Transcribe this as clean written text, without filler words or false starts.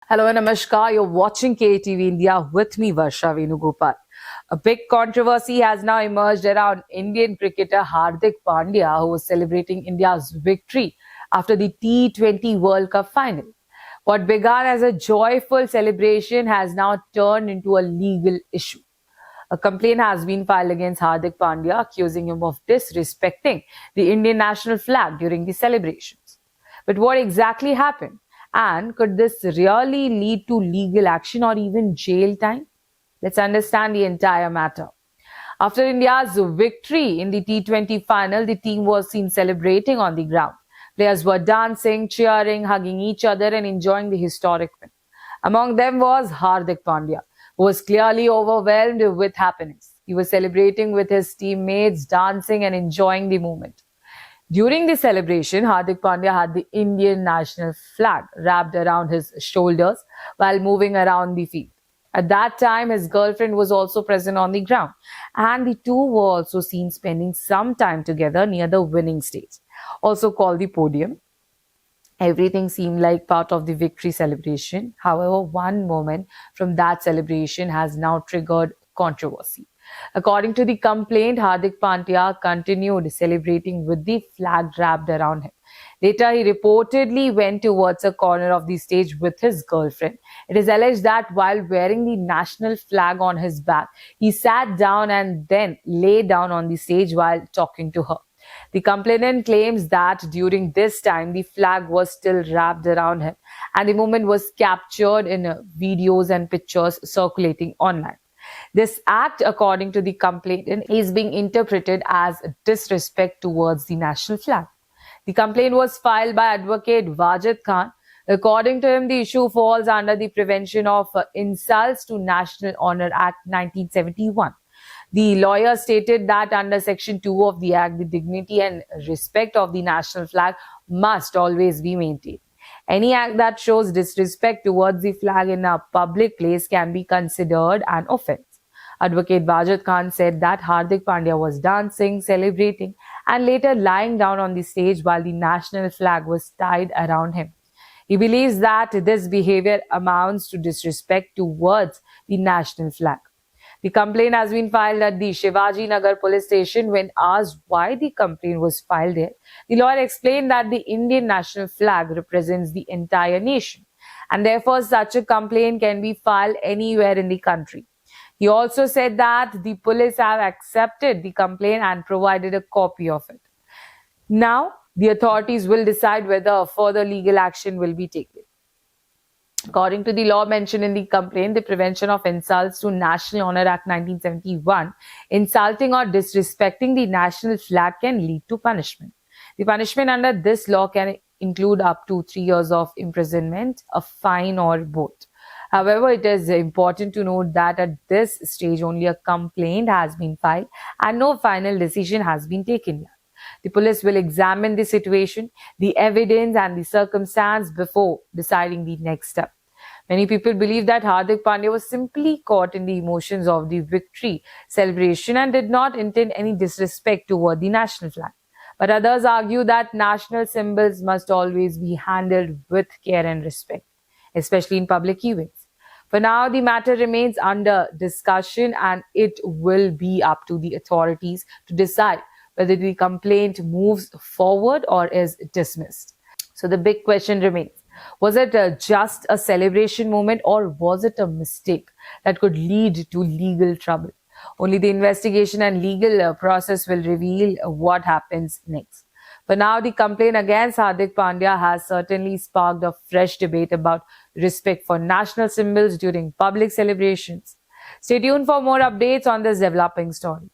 Hello and namaskar. You're watching KTV India with me, Varsha Venugopal. A big controversy has now emerged around Indian cricketer Hardik Pandya, who was celebrating India's victory after the T20 World Cup final. What began as a joyful celebration has now turned into a legal issue. A complaint has been filed against Hardik Pandya, accusing him of disrespecting the Indian national flag during the celebrations. But what exactly happened? And could this really lead to legal action or even jail time? Let's understand the entire matter. After India's victory in the T20 final, the team was seen celebrating on the ground. Players were dancing, cheering, hugging each other, and enjoying the historic win. Among them was Hardik Pandya, who was clearly overwhelmed with happiness. He was celebrating with his teammates, dancing, and enjoying the moment. During the celebration, Hardik Pandya had the Indian national flag wrapped around his shoulders while moving around the field. At that time, his girlfriend was also present on the ground, and the two were also seen spending some time together near the winning stage, also called the podium. Everything seemed like part of the victory celebration. However, one moment from that celebration has now triggered controversy. According to the complaint, Hardik Pandya continued celebrating with the flag wrapped around him. Later, he reportedly went towards a corner of the stage with his girlfriend. It is alleged that while wearing the national flag on his back, he sat down and then lay down on the stage while talking to her. The complainant claims that during this time, the flag was still wrapped around him, and the moment was captured in videos and pictures circulating online. This act, according to the complainant, is being interpreted as disrespect towards the national flag. The complaint was filed by advocate Wajid Khan. According to him, the issue falls under the Prevention of Insults to National Honor Act 1971. The lawyer stated that under Section 2 of the Act, the dignity and respect of the national flag must always be maintained. Any act that shows disrespect towards the flag in a public place can be considered an offense. Advocate Wajid Khan said that Hardik Pandya was dancing, celebrating, and later lying down on the stage while the national flag was tied around him. He believes that this behavior amounts to disrespect towards the national flag. The complaint has been filed at the Shivaji Nagar police station. When asked why the complaint was filed there, the lawyer explained that the Indian national flag represents the entire nation, and therefore such a complaint can be filed anywhere in the country. He also said that the police have accepted the complaint and provided a copy of it. Now, the authorities will decide whether further legal action will be taken. According to the law mentioned in the complaint, the Prevention of Insults to National Honor Act 1971, insulting or disrespecting the national flag can lead to punishment. The punishment under this law can include up to 3 years of imprisonment, a fine, or both. However, it is important to note that at this stage, only a complaint has been filed and no final decision has been taken yet. The police will examine the situation, the evidence, and the circumstance before deciding the next step. Many people believe that Hardik Pandya was simply caught in the emotions of the victory celebration and did not intend any disrespect toward the national flag. But others argue that national symbols must always be handled with care and respect, especially in public events. For now, the matter remains under discussion and it will be up to the authorities to decide whether the complaint moves forward or is dismissed. So the big question remains, was it just a celebration moment or was it a mistake that could lead to legal trouble? Only the investigation and legal process will reveal what happens next. For now, the complaint against Hardik Pandya has certainly sparked a fresh debate about respect for national symbols during public celebrations. Stay tuned for more updates on this developing story.